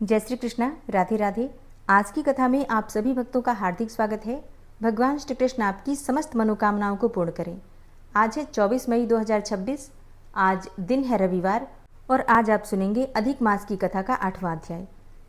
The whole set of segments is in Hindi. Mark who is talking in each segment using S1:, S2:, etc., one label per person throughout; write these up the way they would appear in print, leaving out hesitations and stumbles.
S1: जय श्री कृष्णा, राधे राधे। आज की कथा में आप सभी भक्तों का हार्दिक स्वागत है। भगवान श्री कृष्ण आपकी समस्त मनोकामनाओं को पूर्ण करें। आज है 24 मई 2026। आज दिन है रविवार और आज आप सुनेंगे अधिक मास की कथा का 8वां अध्याय।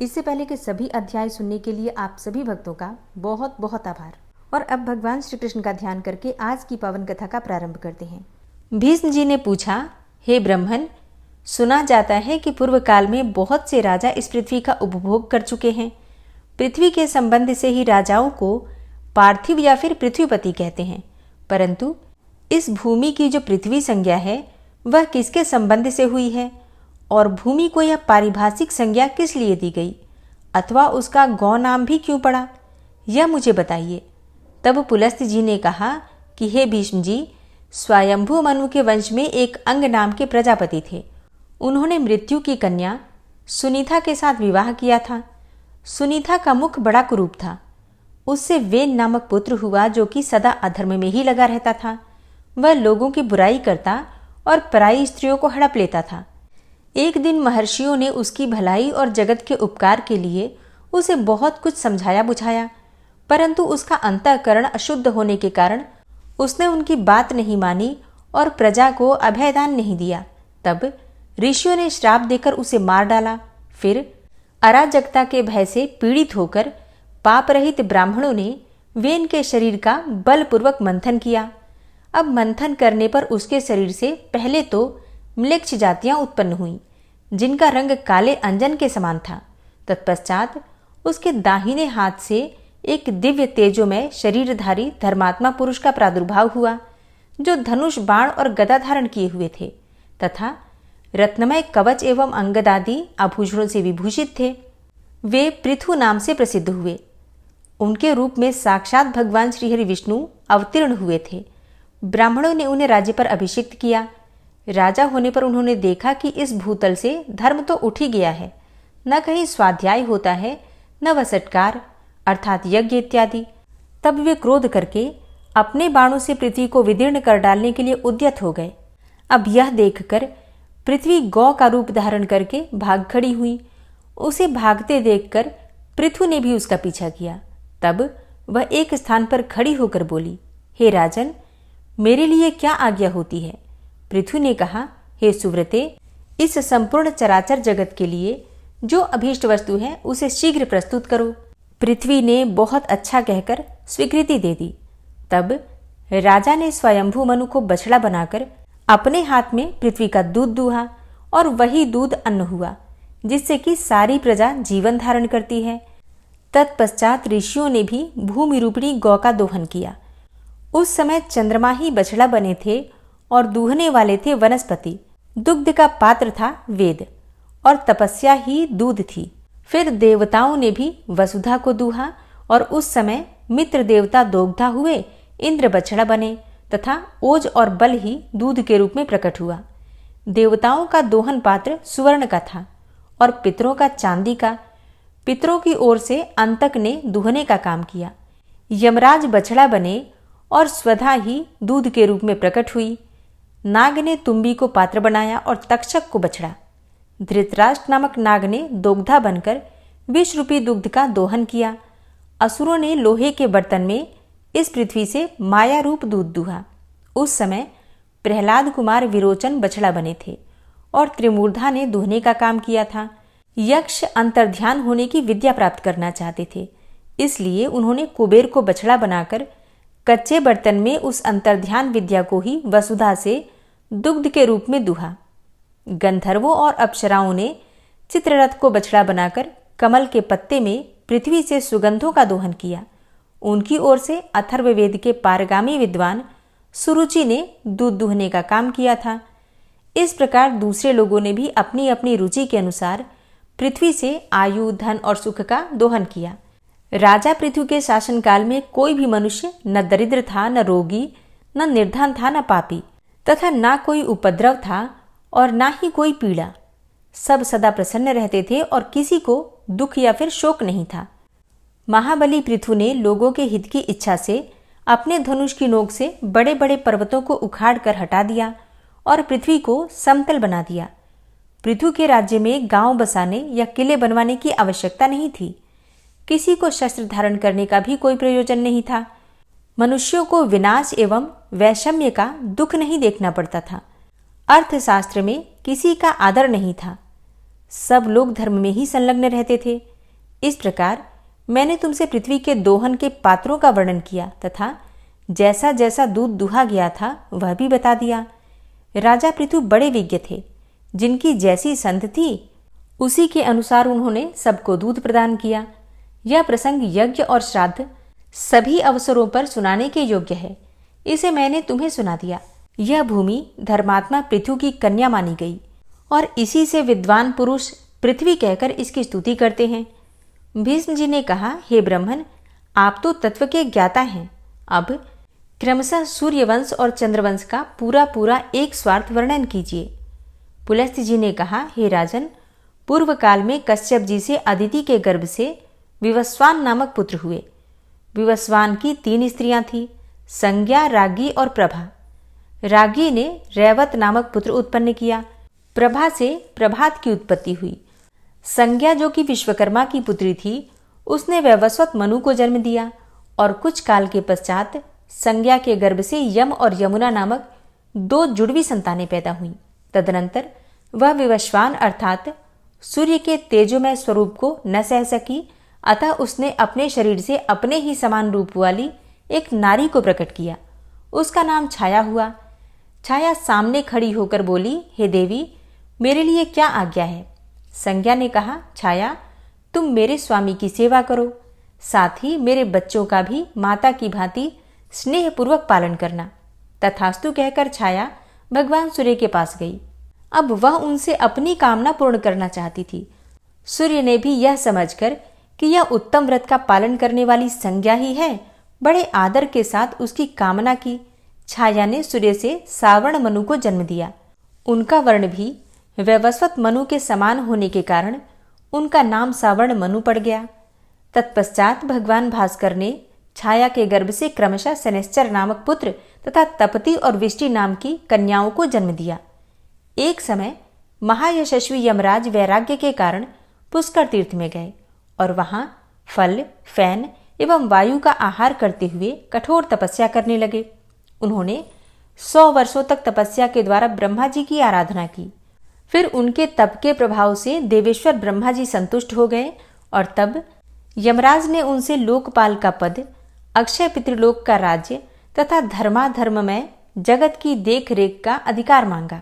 S1: इससे पहले के सभी अध्याय सुनने के लिए आप सभी भक्तों का बहुत बहुत आभार। और अब भगवान श्री कृष्ण का ध्यान करके आज की पावन कथा का प्रारंभ करते हैं। भीष्म जी ने पूछा, हे ब्राह्मण, सुना जाता है कि पूर्व काल में बहुत से राजा इस पृथ्वी का उपभोग कर चुके हैं। पृथ्वी के संबंध से ही राजाओं को पार्थिव या फिर पृथ्वीपति कहते हैं, परंतु इस भूमि की जो पृथ्वी संज्ञा है वह किसके संबंध से हुई है और भूमि को यह पारिभाषिक संज्ञा किस लिए दी गई अथवा उसका गौ नाम भी क्यों पड़ा, यह मुझे बताइए। तब पुलस्त्य जी ने कहा कि हे भीष्म जी, स्वयंभू मनु के वंश में एक अंग नाम के प्रजापति थे। उन्होंने मृत्यु की कन्या सुनीता के साथ विवाह किया था। सुनीता का मुख बड़ा कुरूप था। उससे वेन नामक पुत्र हुआ जो कि सदा अधर्म में ही लगा रहता था। वह लोगों की बुराई करता और पराई स्त्रियों को हड़प लेता था। एक दिन महर्षियों ने उसकी भलाई और जगत के उपकार के लिए उसे बहुत कुछ समझाया बुझाया, परंतु उसका अंतःकरण अशुद्ध होने के कारण उसने उनकी बात नहीं मानी और प्रजा को अभयदान नहीं दिया। तब ऋषियों ने श्राप देकर उसे मार डाला। फिर अराजकता के भय से पीड़ित होकर पाप रहित ब्राह्मणों ने वेन के शरीर का बलपूर्वक मंथन किया। अब मंथन करने पर उसके शरीर से पहले तो म्लेच्छ जातियां उत्पन्न हुईं, जिनका रंग काले अंजन के समान था। तत्पश्चात उसके दाहिने हाथ से एक दिव्य तेजोमय शरीरधारी धर्मात्मा पुरुष का प्रादुर्भाव हुआ, जो धनुष, बाण और गदा धारण किए हुए थे तथा रत्नमय कवच एवं अंगदादि आभूषणों से विभूषित थे। वे पृथु नाम से प्रसिद्ध हुए। उनके रूप में साक्षात भगवान श्रीहरि विष्णु अवतीर्ण हुए थे। ब्राह्मणों ने उन्हें राज्य पर अभिषिक्त किया। राजा होने पर उन्होंने देखा कि इस भूतल से धर्म तो उठ ही गया है, न कहीं स्वाध्याय होता है, न वसटकार अर्थात यज्ञ इत्यादि। तब वे क्रोध करके अपने बाणों से पृथ्वी को विदीर्ण कर डालने के लिए उद्यत हो गए। अब यह देखकर पृथ्वी गौ का रूप धारण करके भाग खड़ी हुई। उसे भागते देखकर पृथु ने भी उसका पीछा किया। तब वह एक स्थान पर खड़ी होकर बोली, हे राजन, मेरे लिए क्या आज्ञा होती है। पृथु ने कहा, हे सुव्रते, इस संपूर्ण चराचर जगत के लिए जो अभीष्ट वस्तु है उसे शीघ्र प्रस्तुत करो। पृथ्वी ने बहुत अच्छा कहकर स्वीकृति दे दी। तब राजा ने स्वयंभू मनु को बछड़ा बनाकर अपने हाथ में पृथ्वी का दूध दूहा और वही दूध अन्न हुआ, जिससे कि सारी प्रजा जीवन धारण करती है। तत्पश्चात ऋषियों ने भी भूमि रूपिणी गौ का दोहन किया। उस समय चंद्रमा ही बछड़ा बने थे और दूहने वाले थे वनस्पति। दुग्ध का पात्र था वेद और तपस्या ही दूध थी। फिर देवताओं ने भी वसुधा को दूहा और उस समय मित्र देवता दोग्धा हुए, इंद्र बछड़ा बने तथा ओज और बल ही दूध के रूप में प्रकट हुआ। देवताओं का दोहन पात्र सुवर्ण का था और पितरों का चांदी का। पितरों की ओर से अंतक ने दूहने का काम किया। यमराज बछड़ा बने और स्वधा ही दूध के रूप में प्रकट हुई। नाग ने तुम्बी को पात्र बनाया और तक्षक को बछड़ा। धृतराष्ट्र नामक नाग ने दोग्धा बनकर विष रूपी दुग्ध का दोहन किया। असुरों ने लोहे के बर्तन में इस पृथ्वी से माया रूप दूध दूहा। उस समय प्रहलाद कुमार विरोचन बछड़ा बने थे और त्रिमूर्धा ने दूहने का काम किया था। यक्ष अंतर्ध्यान होने की विद्या प्राप्त करना चाहते थे, इसलिए उन्होंने कुबेर को बछड़ा बनाकर कच्चे बर्तन में उस अंतर्ध्यान विद्या को ही वसुधा से दुग्ध के रूप में दूहा। गंधर्वों और अप्सराओं ने चित्ररथ को बछड़ा बनाकर कमल के पत्ते में पृथ्वी से सुगंधों का दोहन किया। उनकी ओर से अथर्ववेद के पारगामी विद्वान सुरुचि ने दूध दूहने का काम किया था। इस प्रकार दूसरे लोगों ने भी अपनी अपनी रुचि के अनुसार पृथ्वी से आयु, धन और सुख का दोहन किया। राजा पृथ्वी के शासनकाल में कोई भी मनुष्य न दरिद्र था, न रोगी, न निर्धन था, न पापी, तथा न कोई उपद्रव था और न ही कोई पीड़ा। सब सदा प्रसन्न रहते थे और किसी को दुख या फिर शोक नहीं था। महाबली पृथु ने लोगों के हित की इच्छा से अपने धनुष की नोक से बड़े बड़े पर्वतों को उखाड़ कर हटा दिया और पृथ्वी को समतल बना दिया। पृथु के राज्य में गांव बसाने या किले बनवाने की आवश्यकता नहीं थी। किसी को शस्त्र धारण करने का भी कोई प्रयोजन नहीं था। मनुष्यों को विनाश एवं वैषम्य का दुख नहीं देखना पड़ता था। अर्थशास्त्र में किसी का आदर नहीं था। सब लोग धर्म में ही संलग्न रहते थे। इस प्रकार मैंने तुमसे पृथ्वी के दोहन के पात्रों का वर्णन किया तथा जैसा जैसा दूध दुहा गया था वह भी बता दिया। राजा पृथु बड़े विज्ञ थे। जिनकी जैसी संध थी उसी के अनुसार उन्होंने सबको दूध प्रदान किया। यह प्रसंग यज्ञ और श्राद्ध सभी अवसरों पर सुनाने के योग्य है। इसे मैंने तुम्हें सुना दिया। यह भूमि धर्मात्मा पृथु की कन्या मानी गई और इसी से विद्वान पुरुष पृथ्वी कहकर इसकी स्तुति करते हैं। भीष्म जी ने कहा, हे ब्राह्मण, आप तो तत्व के ज्ञाता हैं। अब क्रमशः सूर्यवंश और चंद्रवंश का पूरा पूरा एक स्वार्थ वर्णन कीजिए। पुलस्त्य जी ने कहा, हे राजन, पूर्व काल में कश्यप जी से अदिति के गर्भ से विवस्वान नामक पुत्र हुए। विवस्वान की 3 स्त्रियां थीं, संज्ञा, रागी और प्रभा। रागी ने रैवत नामक पुत्र उत्पन्न किया। प्रभा से प्रभात की उत्पत्ति हुई। संज्ञा, जो कि विश्वकर्मा की पुत्री थी, उसने वैवस्वत मनु को जन्म दिया और कुछ काल के पश्चात संज्ञा के गर्भ से यम और यमुना नामक 2 जुड़वी संतानें पैदा हुईं। तदनंतर वह विवस्वान अर्थात सूर्य के तेजोमय स्वरूप को न सह सकी, अतः उसने अपने शरीर से अपने ही समान रूप वाली एक नारी को प्रकट किया। उसका नाम छाया हुआ। छाया सामने खड़ी होकर बोली, हे देवी, मेरे लिए क्या आज्ञा है? संज्ञा ने कहा, छाया, तुम मेरे स्वामी की सेवा करो, साथ ही मेरे बच्चों का भी माता की भांति स्नेहपूर्वक पालन करना। तथास्तु कहकर छाया भगवान सूर्य के पास गई। अब वह उनसे अपनी कामना पूर्ण करना चाहती थी। सूर्य ने भी यह समझकर कि यह उत्तम व्रत का पालन करने वाली संज्ञा ही है, बड़े आदर के साथ उसकी कामना की। छाया ने सूर्य से सावर्ण मनु को जन्म दिया। उनका वर्ण भी वैवस्वत मनु के समान होने के कारण उनका नाम सावर्ण मनु पड़ गया। तत्पश्चात भगवान भास्कर ने छाया के गर्भ से क्रमशः शनैश्चर नामक पुत्र तथा तपति और विष्टि नाम की कन्याओं को जन्म दिया। एक समय महायशस्वी यमराज वैराग्य के कारण पुष्कर तीर्थ में गए और वहां फल, फैन एवं वायु का आहार करते हुए कठोर तपस्या करने लगे। उन्होंने 100 वर्षों तक तपस्या के द्वारा ब्रह्मा जी की आराधना की। फिर उनके तप के प्रभाव से देवेश्वर ब्रह्मा जी संतुष्ट हो गए और तब यमराज ने उनसे लोकपाल का पद, अक्षय पितृलोक का राज्य तथा धर्माधर्म में जगत की देख रेख का अधिकार मांगा।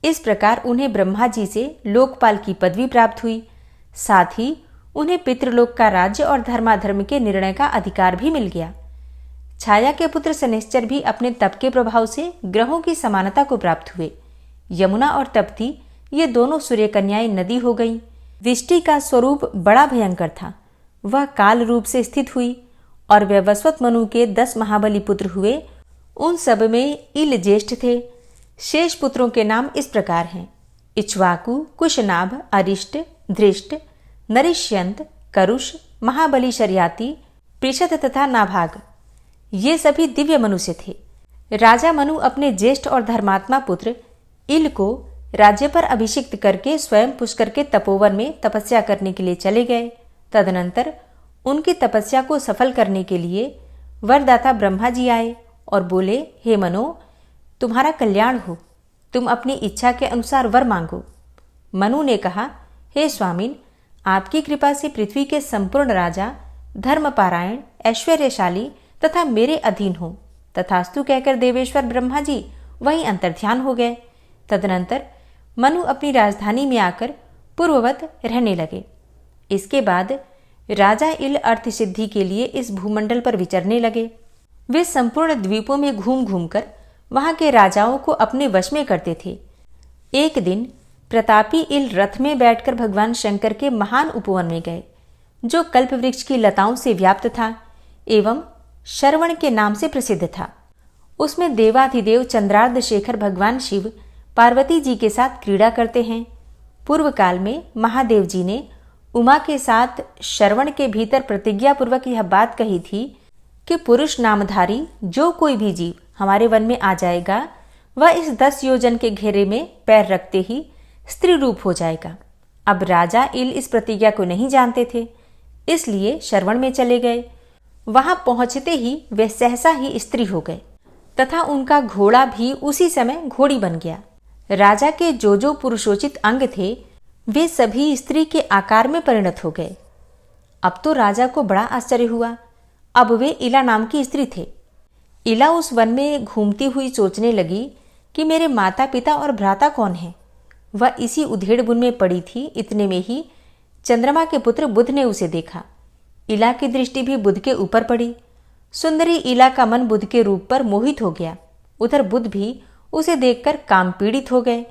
S1: इस प्रकार उन्हें ब्रह्मा जी से लोकपाल की पदवी प्राप्त हुई। साथ ही उन्हें पितृलोक का राज्य और धर्माधर्म के निर्णय का अधिकार भी मिल गया। छाया के पुत्र शनैश्चर भी अपने तप के प्रभाव से ग्रहों की समानता को प्राप्त हुए। यमुना और तप्ती, ये दोनों सूर्य कन्याएं नदी हो गईं। विष्टि का स्वरूप बड़ा भयंकर था। वह काल रूप से स्थित हुई और वैवस्वत मनु के 10 महाबली पुत्र हुए। उन सब में इल ज्येष्ठ थे। शेष पुत्रों के नाम इस प्रकार हैं: इक्ष्वाकु, कुशनाभ, अरिष्ट, धृष्ट, नरिष्यंत, करुष, महाबली शर्याति, पृषद तथा नाभाग। ये सभी दिव्य मनुष्य थे। राजा मनु अपने ज्येष्ठ और धर्मात्मा पुत्र इल को राज्य पर अभिषिक्त करके स्वयं पुष्कर के तपोवन में तपस्या करने के लिए चले गए। तदनंतर उनकी तपस्या को सफल करने के लिए वरदाता ब्रह्मा जी आए और बोले, हे मनो, तुम्हारा कल्याण हो, तुम अपनी इच्छा के अनुसार वर मांगो। मनु ने कहा, हे स्वामिन, आपकी कृपा से पृथ्वी के संपूर्ण राजा धर्मपारायण, ऐश्वर्यशाली तथा मेरे अधीन हो। तथास्तु कहकर देवेश्वर ब्रह्मा जी वहीं अंतर्ध्यान हो गए। तदनंतर मनु अपनी राजधानी में आकर पूर्ववत रहने लगे। इसके बाद राजा इल अर्थ सिद्धि के लिए इस भूमंडल पर विचरने लगे। वे संपूर्ण द्वीपों में घूम घूमकर वहां के राजाओं को अपने वश में करते थे। एक दिन प्रतापी इल रथ में बैठकर भगवान शंकर के महान उपवन में गए, जो कल्प वृक्ष की लताओं से व्याप्त था एवं शरवण के नाम से प्रसिद्ध था। उसमें देवाधिदेव चंद्रार्ध शेखर भगवान शिव पार्वती जी के साथ क्रीड़ा करते हैं। पूर्व काल में महादेव जी ने उमा के साथ शरवण के भीतर प्रतिज्ञा पूर्वक यह बात कही थी कि पुरुष नामधारी जो कोई भी जीव हमारे वन में आ जाएगा, वह इस 10 योजन के घेरे में पैर रखते ही स्त्री रूप हो जाएगा। अब राजा इल इस प्रतिज्ञा को नहीं जानते थे, इसलिए श्रवण में चले गए। वहां पहुंचते ही वे सहसा ही स्त्री हो गए तथा उनका घोड़ा भी उसी समय घोड़ी बन गया। राजा के जो पुरुषोचित अंग थे वे सभी स्त्री के आकार में परिणत हो गए। अब तो राजा को बड़ा आश्चर्य हुआ। अब वे इला नाम की स्त्री थे। इला उस वन में घूमती हुई सोचने लगी कि मेरे माता पिता और भ्राता कौन है। वह इसी उधेड़ बुन में पड़ी थी। इतने में ही चंद्रमा के पुत्र बुध ने उसे देखा। इला की दृष्टि भी बुध के ऊपर पड़ी। सुंदरी इला का मन बुध के रूप पर मोहित हो गया। उधर बुध भी उसे देखकर काम पीड़ित हो गए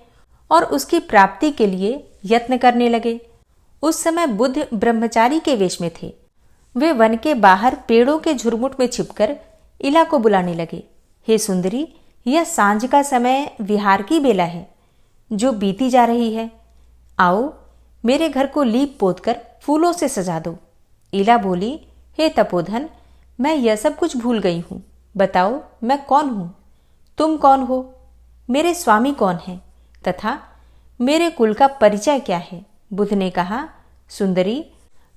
S1: और उसकी प्राप्ति के लिए यत्न करने लगे। उस समय बुध ब्रह्मचारी के वेश में थे। वे वन के बाहर पेड़ों के झुरमुट में छिपकर इला को बुलाने लगे। हे सुंदरी, यह सांझ का समय विहार की बेला है जो बीती जा रही है। आओ, मेरे घर को लीप पोतकर फूलों से सजा दो। इला बोली, हे तपोधन, मैं यह सब कुछ भूल गई हूँ। बताओ, मैं कौन हूँ? तुम कौन हो? मेरे स्वामी कौन हैं? तथा मेरे कुल का परिचय क्या है? बुध ने कहा, सुंदरी,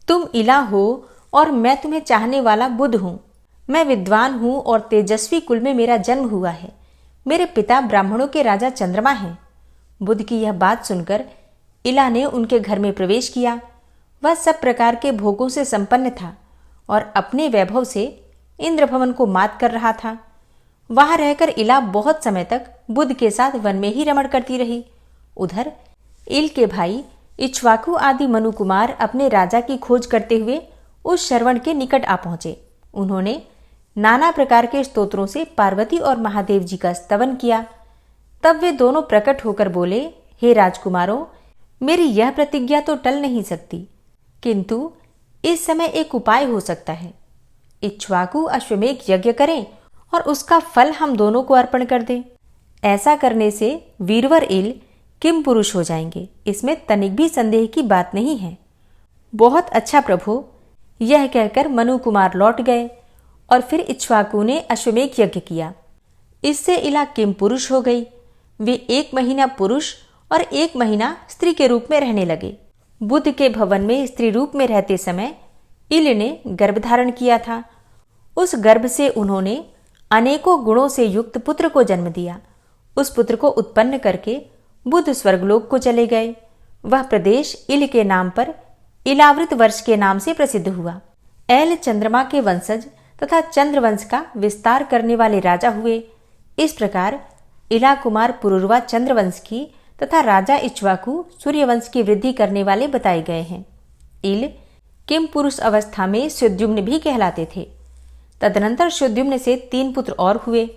S1: तुम इला हो और मैं तुम्हें चाहने वाला बुध हूँ। मैं विद्वान हूँ और तेजस्वी कुल में मेरा जन्म हुआ है। मेरे पिता ब्राह्मणों के राजा चंद्रमा हैं। बुध की यह बात सुनकर इला ने उनके घर में प्रवेश किया। वह सब प्रकार के भोगों से संपन्न था और अपने वैभव से इंद्रभवन को मात कर रहा था। वहां रहकर इला बहुत समय तक बुध के साथ वन में ही रमण करती रही। उधर इल के भाई इक्ष्वाकु आदि मनु कुमार अपने राजा की खोज करते हुए उस श्रवण के निकट आ पहुंचे। उन्होंने नाना प्रकार के स्तोत्रों से पार्वती और महादेव जी का स्तवन किया। तब वे दोनों प्रकट होकर बोले, हे राजकुमारों, मेरी यह प्रतिज्ञा तो टल नहीं सकती, किंतु इस समय एक उपाय हो सकता है। इक्ष्वाकु अश्वमेघ यज्ञ करें और उसका फल हम दोनों को अर्पण कर दें। ऐसा करने से वीरवर इल किम पुरुष हो जाएंगे, इसमें तनिक भी संदेह की बात नहीं है। बहुत अच्छा प्रभु, यह कहकर मनु कुमार लौट गए और फिर इक्ष्वाकु ने अश्वमेघ यज्ञ किया। इससे इला किम पुरुष हो गई। वे 1 महीना पुरुष और 1 महीना स्त्री के रूप में रहने लगे। बुध के भवन में स्त्री रूप में रहते समय इल ने गर्भ धारण किया था। उस गर्भ से उन्होंने अनेकों गुणों से युक्त पुत्र को जन्म दिया। उस पुत्र को उत्पन्न करके बुध स्वर्गलोक को चले गए। वह प्रदेश इल के नाम पर इलावृत वर्ष के नाम से प्रसिद्ध हुआ। एल चंद्रमा के वंशज तथा चंद्रवंश का विस्तार करने वाले राजा हुए। इस प्रकार इला कुमार पुरुरवा चंद्रवंश की तथा राजा इक्ष्वाकु सूर्यवंश की वृद्धि करने वाले बताए गए हैं। इल किम पुरुष अवस्था में शुद्युम्न भी कहलाते थे। तदनंतर शुद्युम्न से 3 पुत्र और हुए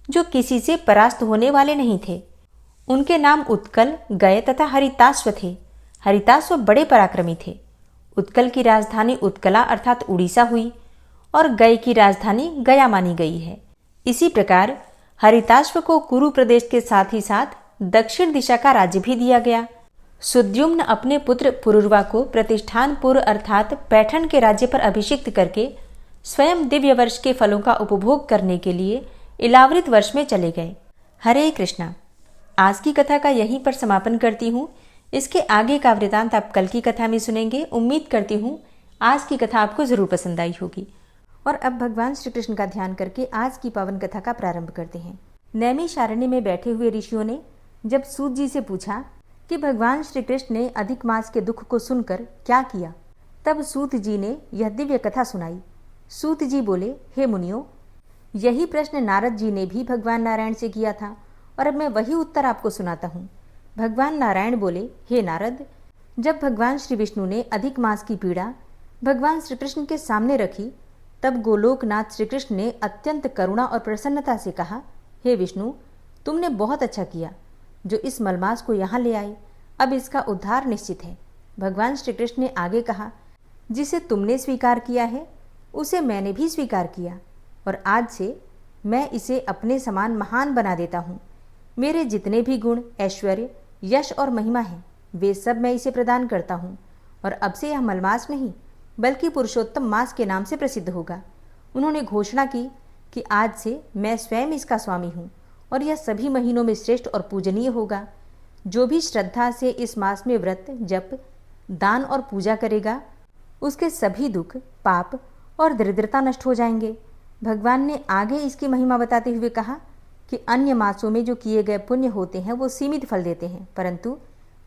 S1: जो किसी से परास्त होने वाले नहीं थे। उनके नाम उत्कल, गय तथा हरिताश्व थे। हरिताश्व बड़े पराक्रमी थे। उत्कल की राजधानी उत्कला अर्थात उड़ीसा हुई और गय की राजधानी गया मानी गई है। इसी प्रकार हरिताश्व को कुरु प्रदेश के साथ ही साथ दक्षिण दिशा का राज्य भी दिया गया। सुद्युम्न अपने पुत्र पुरुरवा को प्रतिष्ठानपुर अर्थात पैठण के राज्य पर अभिषिक्त करके स्वयं दिव्य वर्ष के फलों का उपभोग करने के लिए इलावृत वर्ष में चले गए। हरे कृष्णा। आज की कथा का यहीं पर समापन करती हूँ। इसके आगे का वृतांत आप कल की कथा में सुनेंगे। उम्मीद करती हूँ आज की कथा आपको जरूर पसंद आई होगी। और अब भगवान श्री कृष्ण का ध्यान करके आज की पावन कथा का प्रारंभ करते हैं। नैमिषारण्य में बैठे हुए ऋषियों ने जब सूत जी से पूछा कि भगवान श्री कृष्ण ने अधिक मास के दुख को सुनकर क्या किया, तब सूत जी ने यह दिव्य कथा सुनाई। सूत जी बोले, हे मुनियों, यही प्रश्न नारद जी ने भी भगवान नारायण से किया था और अब मैं वही उत्तर आपको सुनाता हूँ। भगवान नारायण बोले, हे नारद, जब भगवान श्री विष्णु ने अधिक मास की पीड़ा भगवान श्री कृष्ण के सामने रखी, तब गोलोकनाथ श्री कृष्ण ने अत्यंत करुणा और प्रसन्नता से कहा, हे विष्णु, तुमने बहुत अच्छा किया जो इस मलमास को यहाँ ले आए। अब इसका उद्धार निश्चित है। भगवान श्री कृष्ण ने आगे कहा, जिसे तुमने स्वीकार किया है उसे मैंने भी स्वीकार किया और आज से मैं इसे अपने समान महान बना देता हूँ। मेरे जितने भी गुण, ऐश्वर्य, यश और महिमा हैं, वे सब मैं इसे प्रदान करता हूँ और अब से यह मलमास नहीं बल्कि पुरुषोत्तम मास के नाम से प्रसिद्ध होगा। उन्होंने घोषणा की कि आज से मैं स्वयं इसका स्वामी हूँ और यह सभी महीनों में श्रेष्ठ और पूजनीय होगा। जो भी श्रद्धा से इस मास में व्रत, जप, दान और पूजा करेगा उसके सभी दुख, पाप और दरिद्रता नष्ट हो जाएंगे। भगवान ने आगे इसकी महिमा बताते हुए कहा कि अन्य मासों में जो किए गए पुण्य होते हैं वो सीमित फल देते हैं, परंतु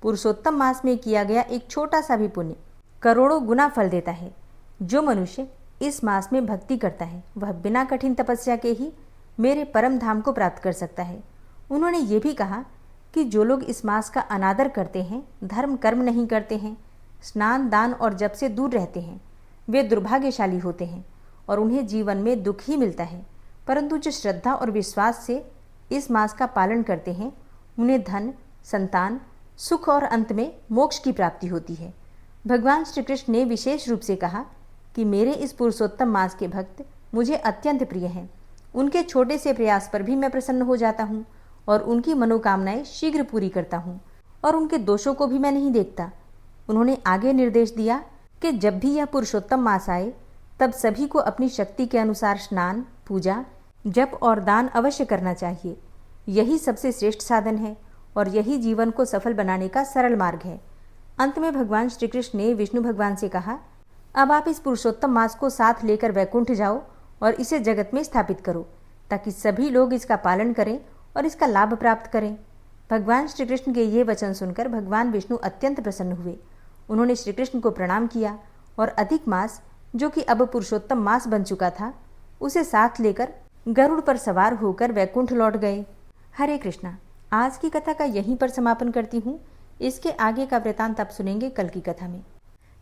S1: पुरुषोत्तम मास में किया गया एक छोटा सा भी पुण्य करोड़ों गुना फल देता है। जो मनुष्य इस मास में भक्ति करता है वह बिना कठिन तपस्या के ही मेरे परम धाम को प्राप्त कर सकता है। उन्होंने ये भी कहा कि जो लोग इस मास का अनादर करते हैं, धर्म कर्म नहीं करते हैं, स्नान, दान और जप से दूर रहते हैं, वे दुर्भाग्यशाली होते हैं और उन्हें जीवन में दुख ही मिलता है। परंतु जो श्रद्धा और विश्वास से इस मास का पालन करते हैं उन्हें धन, संतान, सुख और अंत में मोक्ष की प्राप्ति होती है। भगवान श्री कृष्ण ने विशेष रूप से कहा कि मेरे इस पुरुषोत्तम मास के भक्त मुझे अत्यंत प्रिय हैं। उनके छोटे से प्रयास पर भी मैं प्रसन्न हो जाता हूँ और उनकी मनोकामनाएं शीघ्र पूरी करता हूँ और उनके दोषों को भी मैं नहीं देखता। उन्होंने आगे निर्देश दिया कि जब भी यह पुरुषोत्तम मास आए तब सभी को अपनी शक्ति के अनुसार स्नान, पूजा, जप और दान अवश्य करना चाहिए। यही सबसे श्रेष्ठ साधन है और यही जीवन को सफल बनाने का सरल मार्ग है। अंत में भगवान श्री कृष्ण ने विष्णु भगवान से कहा, अब आप इस पुरुषोत्तम मास को साथ लेकर वैकुंठ जाओ और इसे जगत में स्थापित करो ताकि सभी लोग इसका पालन करें और इसका लाभ प्राप्त करें। भगवान श्री कृष्ण के ये वचन सुनकर भगवान विष्णु अत्यंत प्रसन्न हुए। उन्होंने श्री कृष्ण को प्रणाम किया और अधिक मास, जो कि अब पुरुषोत्तम मास बन चुका था, उसे साथ लेकर गरुड़ पर सवार होकर वैकुंठ लौट गए। हरे कृष्णा। आज की कथा का यहीं पर समापन करती हूँ। इसके आगे का वृतांत आप सुनेंगे कल की कथा में।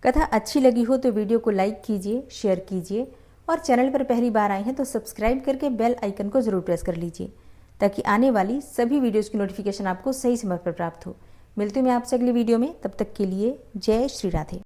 S1: कथा अच्छी लगी हो तो वीडियो को लाइक कीजिए, शेयर कीजिए और चैनल पर पहली बार आए हैं तो सब्सक्राइब करके बेल आइकन को जरूर प्रेस कर लीजिए ताकि आने वाली सभी वीडियोस की नोटिफिकेशन आपको सही समय पर प्राप्त हो। मिलती हूँ मैं आपसे अगली वीडियो में, तब तक के लिए जय श्री राधे।